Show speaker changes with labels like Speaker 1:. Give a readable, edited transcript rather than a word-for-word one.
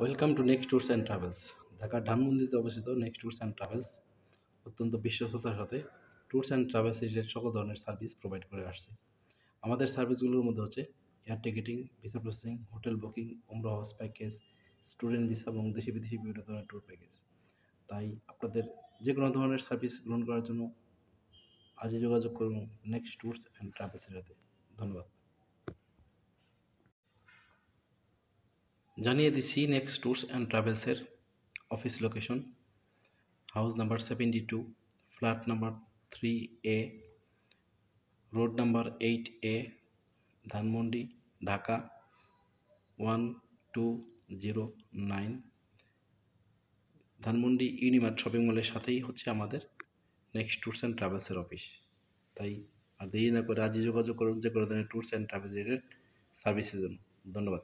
Speaker 1: Welcome to next tours and travels. ঢাকার ধানমন্ডিতে অবস্থিত নেক্সট ট্যুরস অ্যান্ড ট্রাভেলস অত্যন্ত বিশ্বস্ততার সাথে ট্যুরস অ্যান্ড ট্রাভেলস রিলেটেড সকল ধরনের সার্ভিস প্রোভাইড করে আসছে। আমাদের সার্ভিসগুলোর মধ্যে হচ্ছে air ticketing, visa processing, hotel booking, উমরা হজ প্যাকেজ, স্টুডেন্ট ভিসা এবং দেশি বিদেশি বিভিন্ন ধরনের ট্যুর প্যাকেজ। তাই আপনাদের যে কোনো ধরনের সার্ভিস গ্রহণ করার জন্য আজই যোগাযোগ করুন নেক্সট ট্যুরস অ্যান্ড ট্রাভেলসের সাথে। ধন্যবাদ। জানিয়ে দিচ্ছি নেক্সট ট্যুরস অ্যান্ড ট্রাভেলসের office location, house number 72, flat number 3A, road number 8A, Dhanmondi, Dhaka 1209। Dhanmondi Unimart shopping মলের সাথেই হচ্ছে আমাদের নেক্সট ট্যুরস অ্যান্ড ট্রাভেলসের অফিস। তাই আর দেরি না করে আজই যোগাযোগ করুন যে কোনো ধরনের ট্যুরস অ্যান্ড ট্রাভেলস রিলেটেড সার্ভিসের জন্য। ধন্যবাদ।